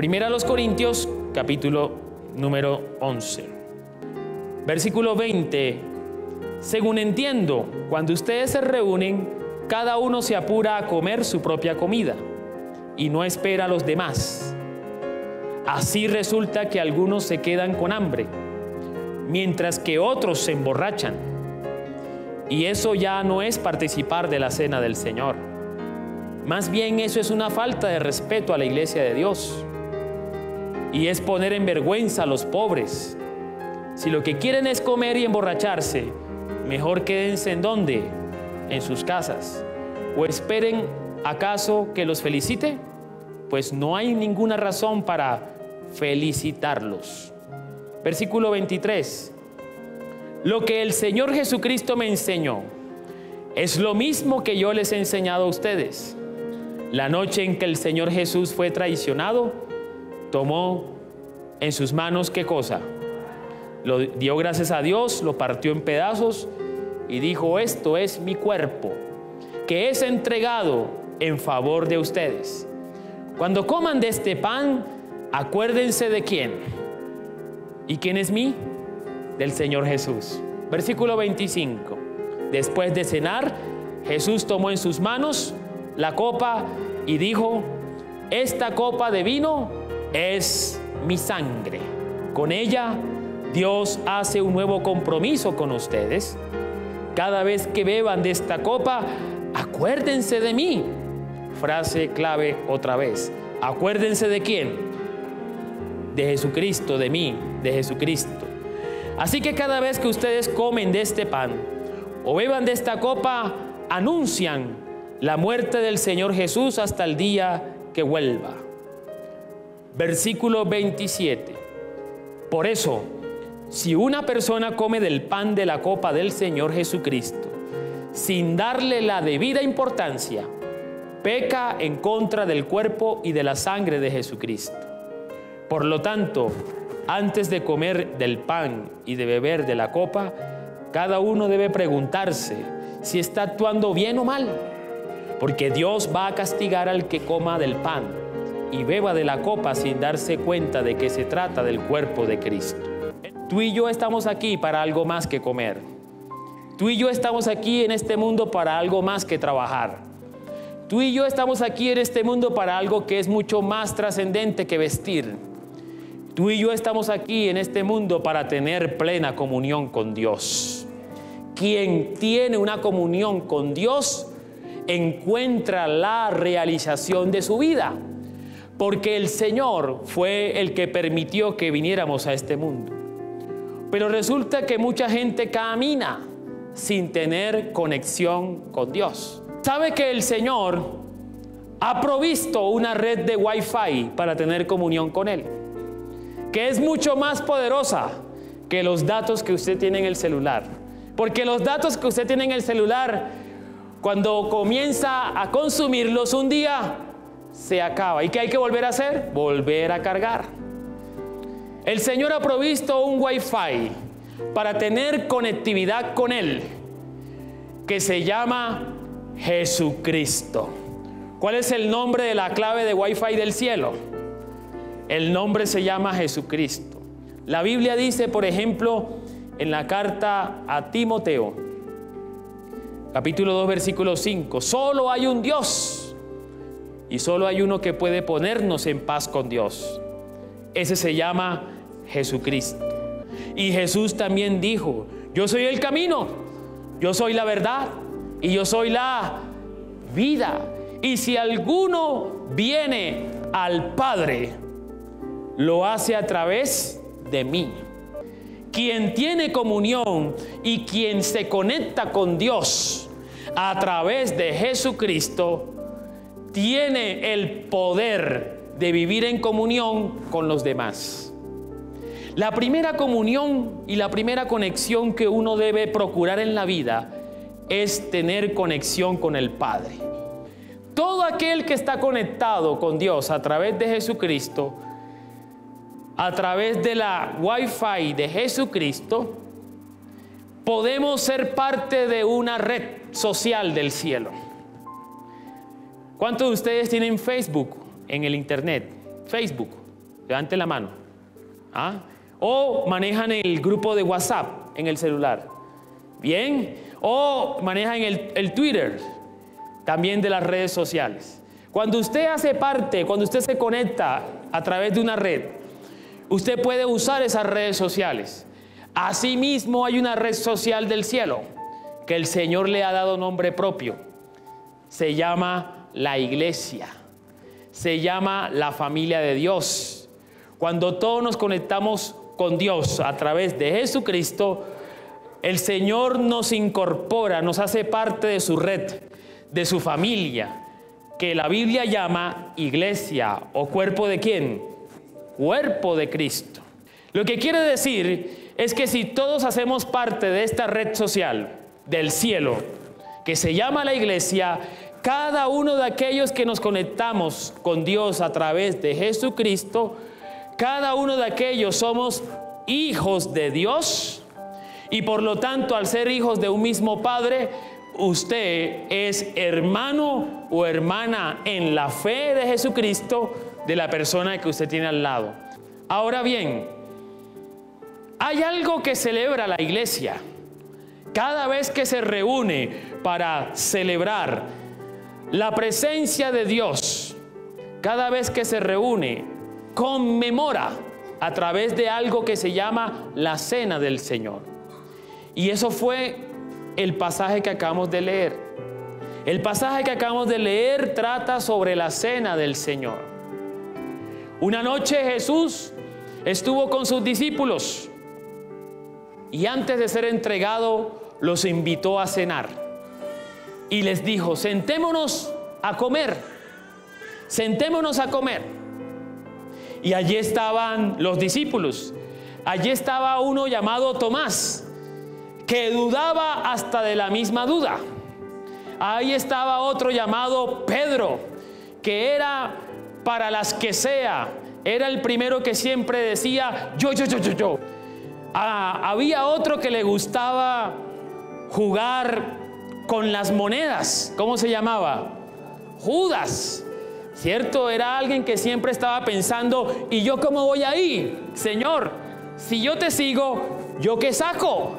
Primera a los Corintios, capítulo número 11. Versículo 20. Según entiendo, cuando ustedes se reúnen, cada uno se apura a comer su propia comida y no espera a los demás. Así resulta que algunos se quedan con hambre, mientras que otros se emborrachan. Y eso ya no es participar de la cena del Señor. Más bien eso es una falta de respeto a la iglesia de Dios. Y es poner en vergüenza a los pobres. Si lo que quieren es comer y emborracharse, mejor quédense en ¿dónde? En sus casas. ¿O esperen acaso que los felicite? Pues no hay ninguna razón para felicitarlos. Versículo 23. Lo que el Señor Jesucristo me enseñó es lo mismo que yo les he enseñado a ustedes. La noche en que el Señor Jesús fue traicionado, tomó en sus manos, ¿qué cosa? Lo dio gracias a Dios, lo partió en pedazos y dijo: esto es mi cuerpo, que es entregado en favor de ustedes. Cuando coman de este pan, acuérdense de quién. ¿Y quién es mí? Del Señor Jesús. Versículo 25. Después de cenar, Jesús tomó en sus manos la copa y dijo: esta copa de vino es mi sangre. Con ella Dios hace un nuevo compromiso con ustedes. Cada vez que beban de esta copa, acuérdense de mí. Frase clave otra vez. Acuérdense de quién. De Jesucristo, de mí, de Jesucristo. Así que cada vez que ustedes comen de este pan o beban de esta copa, anuncian la muerte del Señor Jesús hasta el día que vuelva. Versículo 27. Por eso, si una persona come del pan de la copa del Señor Jesucristo sin darle la debida importancia, peca en contra del cuerpo y de la sangre de Jesucristo. Por lo tanto, antes de comer del pan y de beber de la copa, cada uno debe preguntarse si está actuando bien o mal, porque Dios va a castigar al que coma del pan y beba de la copa sin darse cuenta de que se trata del cuerpo de Cristo. Tú y yo estamos aquí para algo más que comer. Tú y yo estamos aquí en este mundo para algo más que trabajar. Tú y yo estamos aquí en este mundo para algo que es mucho más trascendente que vestir. Tú y yo estamos aquí en este mundo para tener plena comunión con Dios. Quien tiene una comunión con Dios encuentra la realización de su vida, porque el Señor fue el que permitió que viniéramos a este mundo. Pero resulta que mucha gente camina sin tener conexión con Dios. ¿Sabe que el Señor ha provisto una red de Wi-Fi para tener comunión con Él? Que es mucho más poderosa que los datos que usted tiene en el celular. Porque los datos que usted tiene en el celular, cuando comienza a consumirlos un día, se acaba. ¿Y qué hay que volver a hacer? Volver a cargar. El Señor ha provisto un Wi-Fi para tener conectividad con Él, que se llama Jesucristo. ¿Cuál es el nombre de la clave de Wi-Fi del cielo? El nombre se llama Jesucristo. La Biblia dice, por ejemplo, en la carta a Timoteo, capítulo 2, versículo 5, solo hay un Dios y solo hay uno que puede ponernos en paz con Dios. Ese se llama Jesucristo. Y Jesús también dijo: yo soy el camino, yo soy la verdad y yo soy la vida. Y si alguno viene al Padre, lo hace a través de mí. Quien tiene comunión y quien se conecta con Dios a través de Jesucristo tiene el poder de vivir en comunión con los demás. La primera comunión y la primera conexión que uno debe procurar en la vida es tener conexión con el Padre. Todo aquel que está conectado con Dios a través de Jesucristo, a través de la Wi-Fi de Jesucristo, podemos ser parte de una red social del cielo. ¿Cuántos de ustedes tienen Facebook en el internet? Facebook. Levante la mano. ¿Ah? O manejan el grupo de WhatsApp en el celular. Bien. O manejan el Twitter, también de las redes sociales. Cuando usted hace parte, cuando usted se conecta a través de una red, usted puede usar esas redes sociales. Asimismo, hay una red social del cielo que el Señor le ha dado nombre propio. Se llama la iglesia. Se llama la familia de Dios. Cuando todos nos conectamos con Dios a través de Jesucristo, el Señor nos incorpora, nos hace parte de su red, de su familia, que la Biblia llama iglesia, o cuerpo de ¿quién? Cuerpo de Cristo. Lo que quiere decir es que si todos hacemos parte de esta red social del cielo, que se llama la iglesia, cada uno de aquellos que nos conectamos con Dios a través de Jesucristo, cada uno de aquellos somos hijos de Dios, y por lo tanto, al ser hijos de un mismo Padre, usted es hermano o hermana en la fe de Jesucristo de la persona que usted tiene al lado. Ahora bien, hay algo que celebra la iglesia. Cada vez que se reúne para celebrar la presencia de Dios, cada vez que se reúne, conmemora a través de algo que se llama la Cena del Señor. Y eso fue el pasaje que acabamos de leer. El pasaje que acabamos de leer trata sobre la Cena del Señor. Una noche Jesús estuvo con sus discípulos y antes de ser entregado los invitó a cenar. Y les dijo: sentémonos a comer, sentémonos a comer. Y allí estaban los discípulos. Allí estaba uno llamado Tomás, que dudaba hasta de la misma duda. Ahí estaba otro llamado Pedro, que era para las que sea, era el primero que siempre decía yo. Había otro que le gustaba jugar con las monedas. ¿Cómo se llamaba? Judas, ¿cierto? Era alguien que siempre estaba pensando: ¿y yo cómo voy ahí? Señor, si yo te sigo, ¿yo qué saco?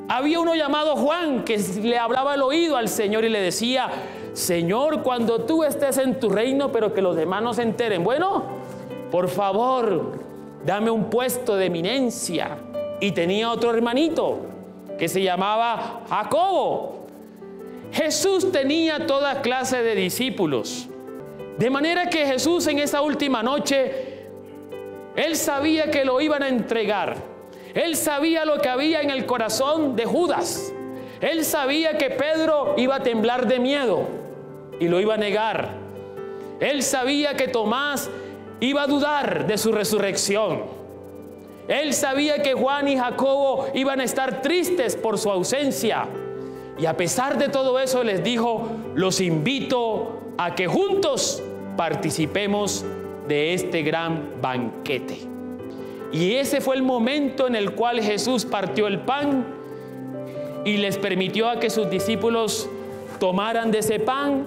Había uno llamado Juan que le hablaba al oído al Señor y le decía: Señor, cuando tú estés en tu reino, pero que los demás no se enteren, bueno, por favor, dame un puesto de eminencia. Y tenía otro hermanito que se llamaba Jacobo. Jesús tenía toda clase de discípulos, de manera que Jesús en esa última noche, él sabía que lo iban a entregar. Él sabía lo que había en el corazón de Judas. Él sabía que Pedro iba a temblar de miedo y lo iba a negar. Él sabía que Tomás iba a dudar de su resurrección. Él sabía que Juan y Jacobo iban a estar tristes por su ausencia. Y a pesar de todo eso les dijo: los invito a que juntos participemos de este gran banquete. Y ese fue el momento en el cual Jesús partió el pan y les permitió a que sus discípulos tomaran de ese pan,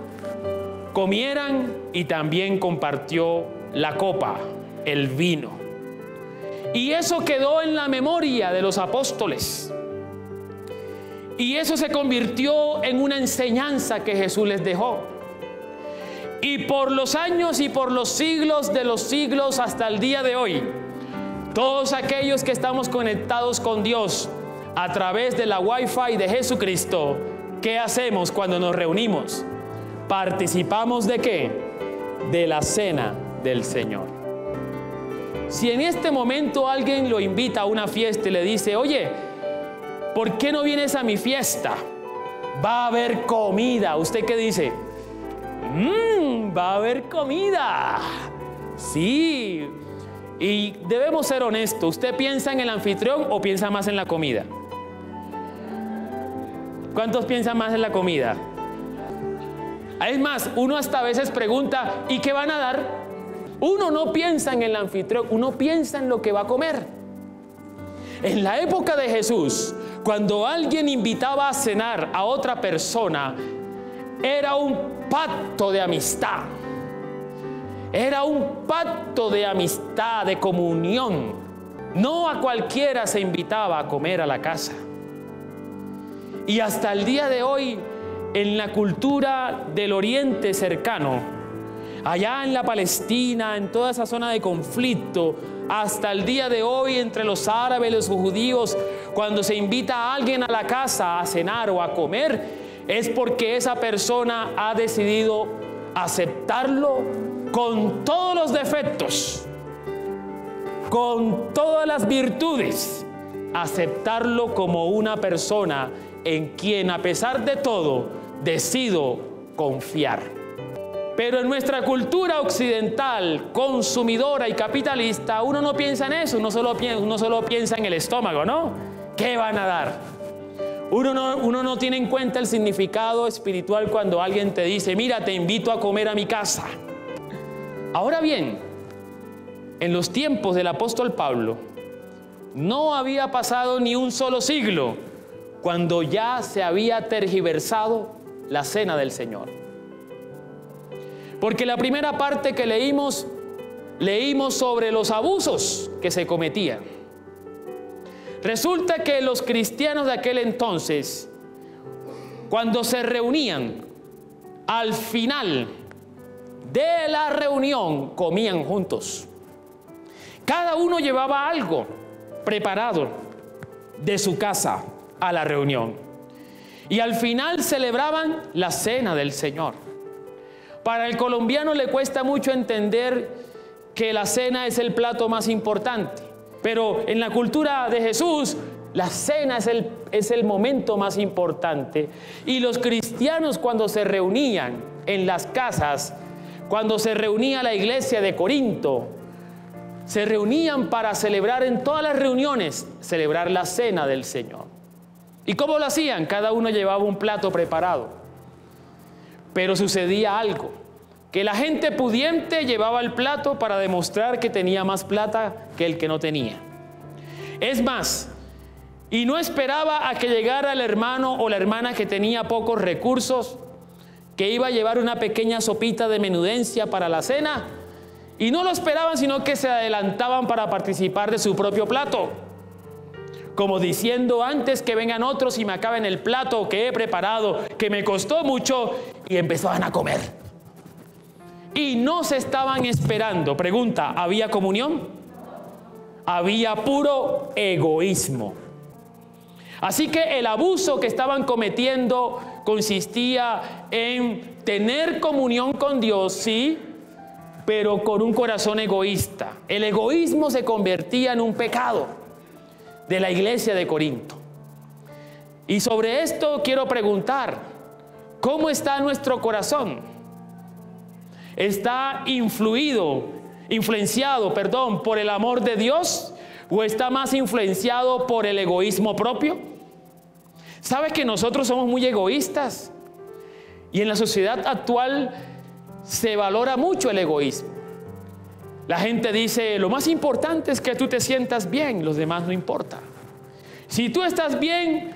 comieran, y también compartió la copa, el vino. Y eso quedó en la memoria de los apóstoles. Y eso se convirtió en una enseñanza que Jesús les dejó. Y por los años y por los siglos de los siglos hasta el día de hoy, todos aquellos que estamos conectados con Dios a través de la Wi-Fi de Jesucristo, ¿qué hacemos cuando nos reunimos? ¿Participamos de qué? De la cena del Señor. Si en este momento alguien lo invita a una fiesta y le dice: oye, ¿por qué no vienes a mi fiesta? Va a haber comida. ¿Usted qué dice? Va a haber comida. Sí. Y debemos ser honestos. ¿Usted piensa en el anfitrión o piensa más en la comida? ¿Cuántos piensan más en la comida? Es más, uno hasta a veces pregunta: ¿y qué van a dar? Uno no piensa en el anfitrión, uno piensa en lo que va a comer. En la época de Jesús, cuando alguien invitaba a cenar a otra persona, era un pacto de amistad. Era un pacto de amistad, de comunión. No a cualquiera se invitaba a comer a la casa. Y hasta el día de hoy, en la cultura del Oriente cercano, allá en la Palestina, en toda esa zona de conflicto, hasta el día de hoy entre los árabes y los judíos, cuando se invita a alguien a la casa a cenar o a comer, es porque esa persona ha decidido aceptarlo con todos los defectos, con todas las virtudes, aceptarlo como una persona en quien, a pesar de todo, decido confiar. Pero en nuestra cultura occidental, consumidora y capitalista, uno no piensa en eso, uno solo piensa en el estómago, ¿no? ¿Qué van a dar? Uno no tiene en cuenta el significado espiritual cuando alguien te dice, mira, te invito a comer a mi casa. Ahora bien, en los tiempos del apóstol Pablo, no había pasado ni un solo siglo cuando ya se había tergiversado la cena del Señor. Porque la primera parte que leímos sobre los abusos que se cometían. Resulta que los cristianos de aquel entonces, cuando se reunían, al final de la reunión comían juntos. Cada uno llevaba algo preparado de su casa a la reunión. Y al final celebraban la cena del Señor. Para el colombiano le cuesta mucho entender que la cena es el plato más importante. Pero en la cultura de Jesús, la cena es el momento más importante. Y los cristianos, cuando se reunían en las casas, cuando se reunía la iglesia de Corinto, se reunían para celebrar en todas las reuniones, celebrar la cena del Señor. ¿Y cómo lo hacían? Cada uno llevaba un plato preparado. Pero sucedía algo, que la gente pudiente llevaba el plato para demostrar que tenía más plata que el que no tenía. Es más, y no esperaba a que llegara el hermano o la hermana que tenía pocos recursos, que iba a llevar una pequeña sopita de menudencia para la cena, y no lo esperaban, sino que se adelantaban para participar de su propio plato, como diciendo, antes que vengan otros y me acaben el plato que he preparado, que me costó mucho, y empezaban a comer. Y no se estaban esperando. Pregunta, ¿había comunión? Había puro egoísmo. Así que el abuso que estaban cometiendo consistía en tener comunión con Dios, sí, pero con un corazón egoísta. El egoísmo se convertía en un pecado de la iglesia de Corinto. Y sobre esto quiero preguntar, ¿cómo está nuestro corazón? ¿Está influenciado por el amor de Dios o está más influenciado por el egoísmo propio? ¿Sabe que nosotros somos muy egoístas? Y en la sociedad actual se valora mucho el egoísmo. La gente dice, lo más importante es que tú te sientas bien, los demás no importa. Si tú estás bien,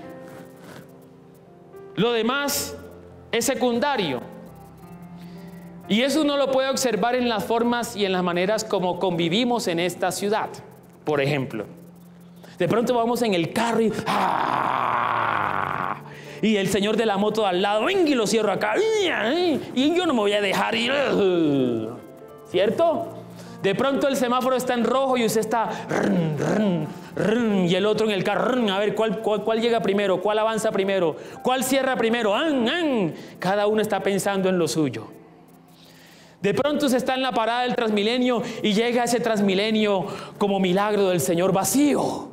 lo demás es secundario. Y eso uno lo puede observar en las formas y en las maneras como convivimos en esta ciudad. Por ejemplo, de pronto vamos en el carro y ¡ah! Y el señor de la moto al lado, venga, y lo cierro acá, y yo no me voy a dejar ir, ¿cierto? De pronto el semáforo está en rojo y usted está y el otro en el carro, a ver cuál llega primero, cuál avanza primero, cuál cierra primero. Cada uno está pensando en lo suyo. De pronto se está en la parada del Transmilenio y llega ese Transmilenio como milagro del Señor vacío.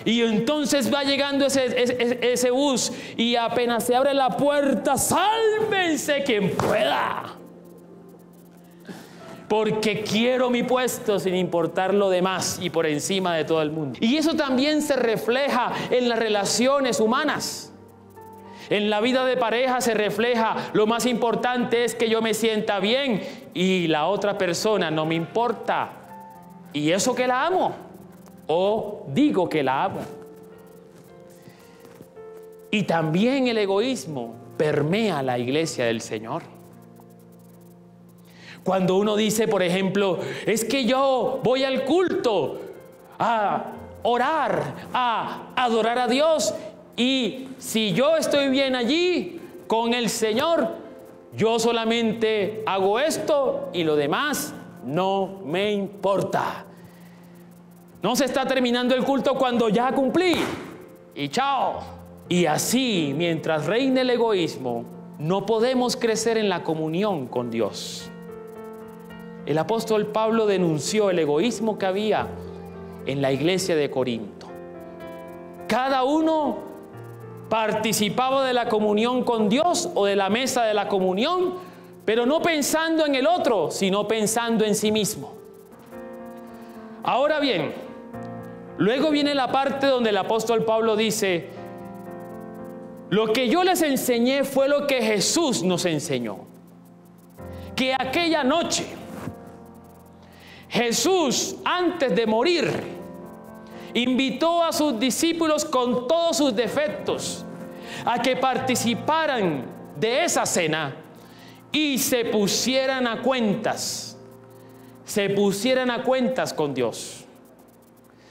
Y entonces va llegando ese bus y apenas se abre la puerta, sálvense quien pueda, porque quiero mi puesto sin importar lo demás y por encima de todo el mundo. Y eso también se refleja en las relaciones humanas. En la vida de pareja se refleja, lo más importante es que yo me sienta bien y la otra persona no me importa. Y eso que la amo, o digo que la amo. Y también el egoísmo permea la iglesia del Señor. Cuando uno dice, por ejemplo, es que yo voy al culto a orar, a adorar a Dios, y si yo estoy bien allí con el Señor, yo solamente hago esto y lo demás no me importa. No se está terminando el culto cuando ya cumplí y chao. Y así, mientras reine el egoísmo, no podemos crecer en la comunión con Dios. El apóstol Pablo denunció el egoísmo que había en la iglesia de Corinto. Cada uno participaba de la comunión con Dios o de la mesa de la comunión, pero no pensando en el otro, sino pensando en sí mismo. Ahora bien, luego viene la parte donde el apóstol Pablo dice: lo que yo les enseñé fue lo que Jesús nos enseñó. Que aquella noche Jesús, antes de morir, invitó a sus discípulos con todos sus defectos a que participaran de esa cena y se pusieran a cuentas con Dios,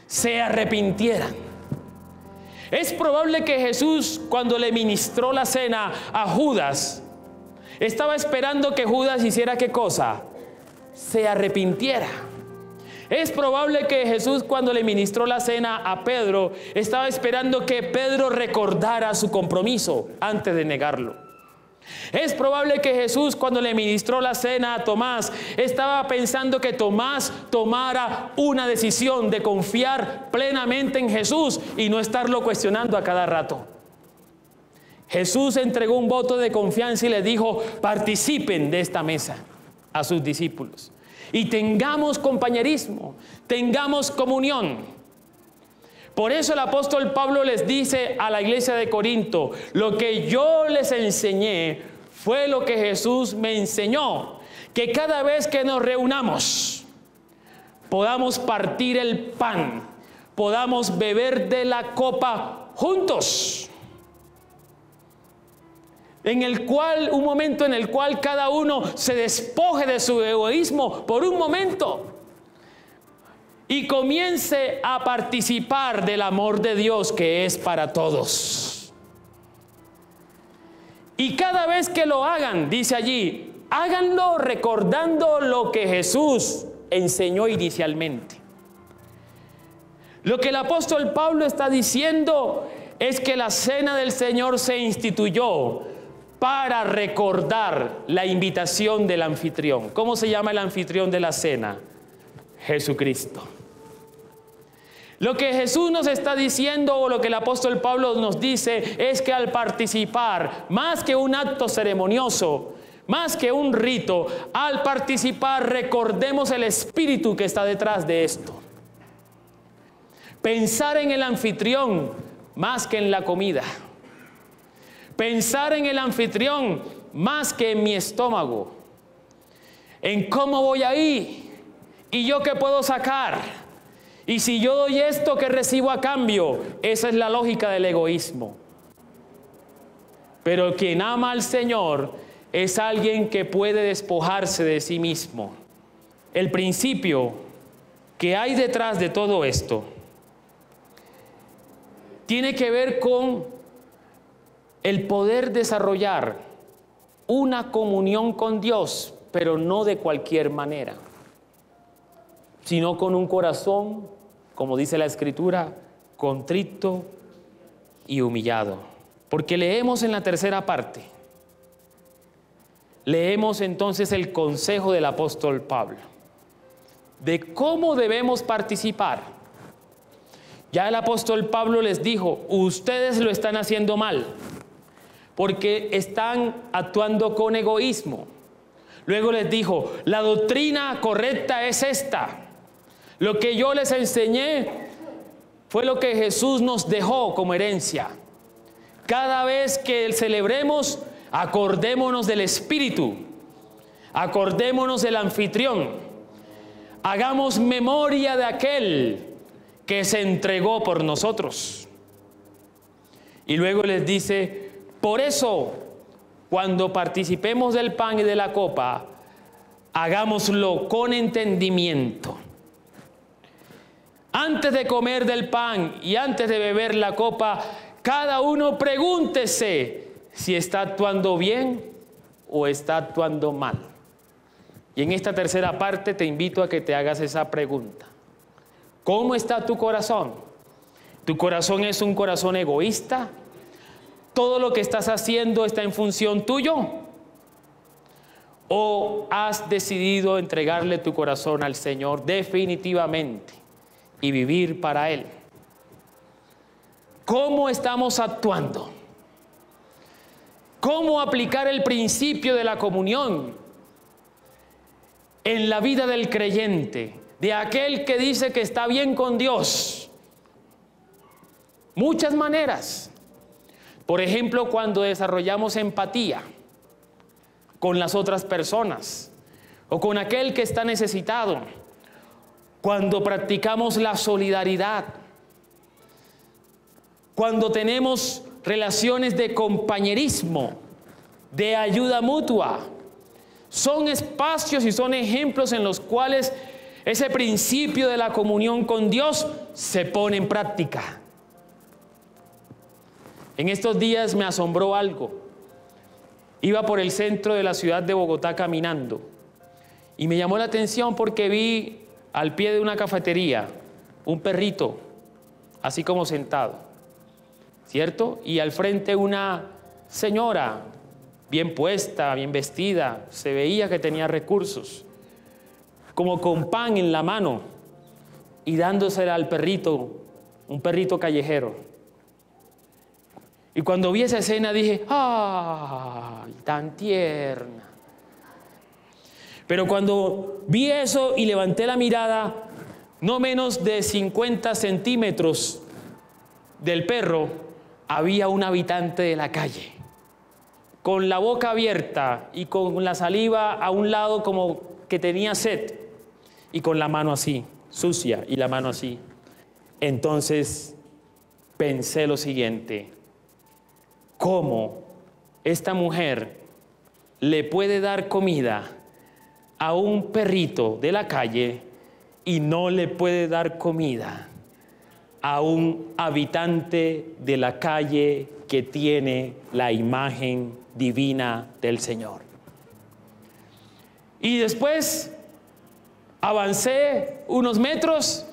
se arrepintieran. Es probable que Jesús, cuando le ministró la cena a Judas, estaba esperando que Judas hiciera ¿qué cosa? Se arrepintiera. Es probable que Jesús, cuando le ministró la cena a Pedro, estaba esperando que Pedro recordara su compromiso antes de negarlo. Es probable que Jesús, cuando le ministró la cena a Tomás, estaba pensando que Tomás tomara una decisión de confiar plenamente en Jesús y no estarlo cuestionando a cada rato. Jesús entregó un voto de confianza y les dijo: participen de esta mesa a sus discípulos y tengamos compañerismo, tengamos comunión. Por eso el apóstol Pablo les dice a la iglesia de Corinto: lo que yo les enseñé fue lo que Jesús me enseñó, que cada vez que nos reunamos podamos partir el pan, podamos beber de la copa juntos, un momento en el cual cada uno se despoje de su egoísmo por un momento y comience a participar del amor de Dios que es para todos. Y cada vez que lo hagan, dice allí, háganlo recordando lo que Jesús enseñó inicialmente. Lo que el apóstol Pablo está diciendo es que la cena del Señor se instituyó para recordar la invitación del anfitrión. ¿Cómo se llama el anfitrión de la cena? Jesucristo. Lo que Jesús nos está diciendo, o lo que el apóstol Pablo nos dice, es que al participar, más que un acto ceremonioso, más que un rito, al participar recordemos el espíritu que está detrás de esto. Pensar en el anfitrión más que en la comida. Pensar en el anfitrión más que en mi estómago. En cómo voy ahí y yo qué puedo sacar. Y si yo doy esto, ¿qué recibo a cambio? Esa es la lógica del egoísmo. Pero quien ama al Señor es alguien que puede despojarse de sí mismo. El principio que hay detrás de todo esto tiene que ver con el poder desarrollar una comunión con Dios, pero no de cualquier manera, sino con un corazón, como dice la Escritura, contrito y humillado. Porque leemos en la tercera parte, leemos entonces el consejo del apóstol Pablo de cómo debemos participar. Ya el apóstol Pablo les dijo: ustedes lo están haciendo mal, porque están actuando con egoísmo. Luego les dijo: la doctrina correcta es esta. Lo que yo les enseñé fue lo que Jesús nos dejó como herencia. Cada vez que celebremos, acordémonos del Espíritu, acordémonos del anfitrión, hagamos memoria de aquel que se entregó por nosotros. Y luego les dice: por eso, cuando participemos del pan y de la copa, hagámoslo con entendimiento. Antes de comer del pan y antes de beber la copa, cada uno pregúntese si está actuando bien o está actuando mal. Y en esta tercera parte te invito a que te hagas esa pregunta. ¿Cómo está tu corazón? ¿Tu corazón es un corazón egoísta? ¿Todo lo que estás haciendo está en función tuyo? ¿O has decidido entregarle tu corazón al Señor definitivamente y vivir para Él? ¿Cómo estamos actuando? ¿Cómo aplicar el principio de la comunión en la vida del creyente, de aquel que dice que está bien con Dios? Muchas maneras. Por ejemplo, cuando desarrollamos empatía con las otras personas o con aquel que está necesitado, cuando practicamos la solidaridad, cuando tenemos relaciones de compañerismo, de ayuda mutua. Son espacios y son ejemplos en los cuales ese principio de la comunión con Dios se pone en práctica. En estos días me asombró algo. Iba por el centro de la ciudad de Bogotá caminando y me llamó la atención porque vi al pie de una cafetería un perrito, así como sentado, ¿cierto? Y al frente una señora, bien puesta, bien vestida, se veía que tenía recursos, como con pan en la mano y dándosela al perrito, un perrito callejero. Y cuando vi esa escena dije, ¡ay, tan tierna! Pero cuando vi eso y levanté la mirada, no menos de 50 centímetros del perro, había un habitante de la calle, con la boca abierta y con la saliva a un lado como que tenía sed, y con la mano así, sucia, y la mano así. Entonces pensé lo siguiente: ¿cómo esta mujer le puede dar comida a un perrito de la calle y no le puede dar comida a un habitante de la calle que tiene la imagen divina del Señor? Y después avancé unos metros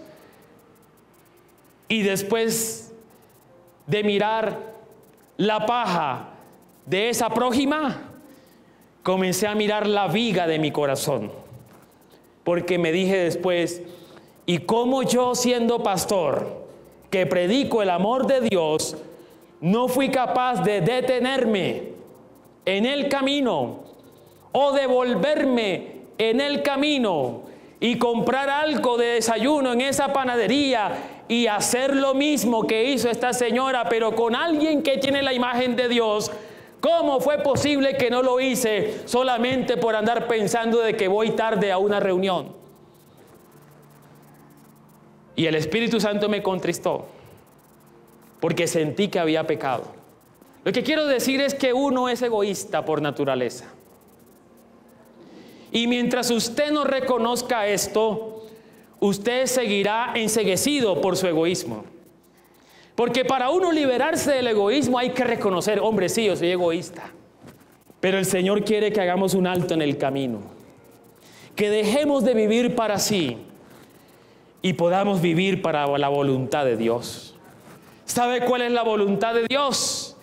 y después de mirar la paja de esa prójima, comencé a mirar la viga de mi corazón, porque me dije después, ¿y cómo yo, siendo pastor, que predico el amor de Dios, no fui capaz de detenerme en el camino o devolverme en el camino y comprar algo de desayuno en esa panadería y hacer lo mismo que hizo esta señora, pero con alguien que tiene la imagen de Dios? ¿Cómo fue posible que no lo hice solamente por andar pensando de que voy tarde a una reunión? Y el Espíritu Santo me contristó, porque sentí que había pecado. Lo que quiero decir es que uno es egoísta por naturaleza. Y mientras usted no reconozca esto, usted seguirá enceguecido por su egoísmo. Porque para uno liberarse del egoísmo hay que reconocer, hombre, sí, yo soy egoísta. Pero el Señor quiere que hagamos un alto en el camino, que dejemos de vivir para sí y podamos vivir para la voluntad de Dios. ¿Sabe cuál es la voluntad de Dios?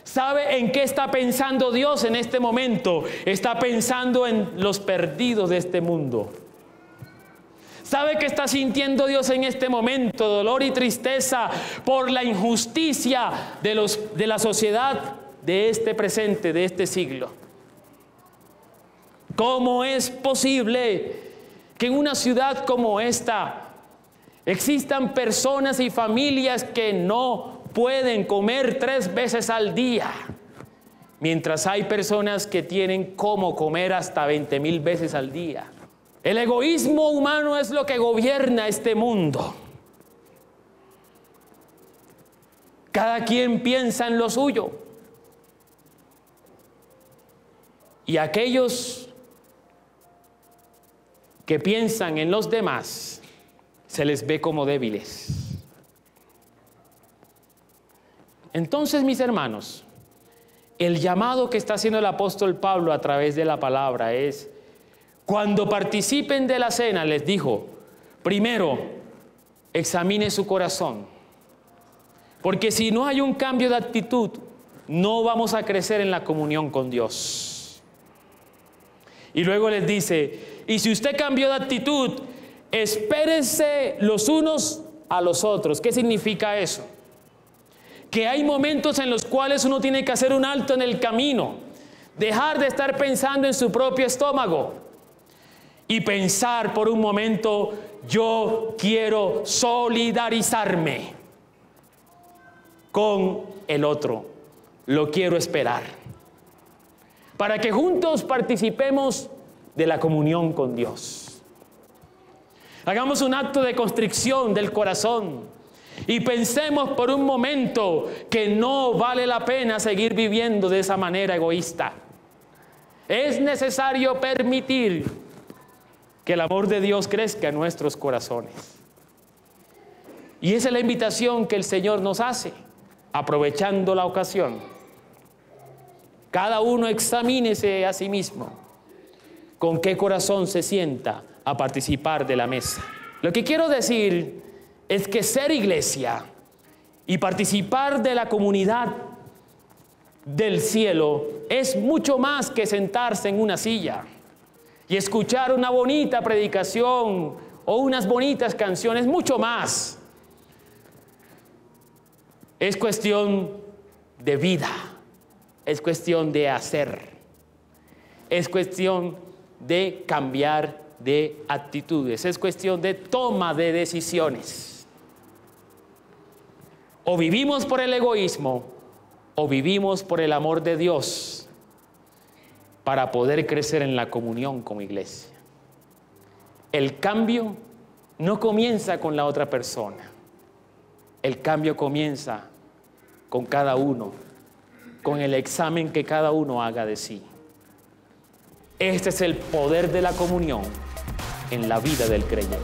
¿Sabe en qué está pensando Dios en este momento? Está pensando en los perdidos de este mundo. ¿Sabe qué está sintiendo Dios en este momento? Dolor y tristeza por la injusticia de la sociedad de este presente, de este siglo. ¿Cómo es posible que en una ciudad como esta existan personas y familias que no pueden comer 3 veces al día, mientras hay personas que tienen cómo comer hasta 20,000 veces al día? El egoísmo humano es lo que gobierna este mundo. Cada quien piensa en lo suyo. Y aquellos que piensan en los demás, se les ve como débiles. Entonces, mis hermanos, el llamado que está haciendo el apóstol Pablo a través de la palabra es: cuando participen de la cena, les dijo, primero, examine su corazón. Porque si no hay un cambio de actitud, no vamos a crecer en la comunión con Dios. Y luego les dice, y si usted cambió de actitud, espérense los unos a los otros. ¿Qué significa eso? Que hay momentos en los cuales uno tiene que hacer un alto en el camino, dejar de estar pensando en su propio estómago y pensar por un momento: yo quiero solidarizarme con el otro, lo quiero esperar, para que juntos participemos de la comunión con Dios. Hagamos un acto de constricción del corazón y pensemos por un momento que no vale la pena seguir viviendo de esa manera egoísta. Es necesario permitir que el amor de Dios crezca en nuestros corazones. Y esa es la invitación que el Señor nos hace, aprovechando la ocasión. Cada uno examínese a sí mismo con qué corazón se sienta a participar de la mesa. Lo que quiero decir es que ser iglesia y participar de la comunidad del cielo es mucho más que sentarse en una silla y escuchar una bonita predicación o unas bonitas canciones, mucho más. Es cuestión de vida, es cuestión de hacer, es cuestión de cambiar de actitudes, es cuestión de toma de decisiones. O vivimos por el egoísmo o vivimos por el amor de Dios para poder crecer en la comunión como iglesia. El cambio no comienza con la otra persona. El cambio comienza con cada uno, con el examen que cada uno haga de sí. Este es el poder de la comunión en la vida del creyente.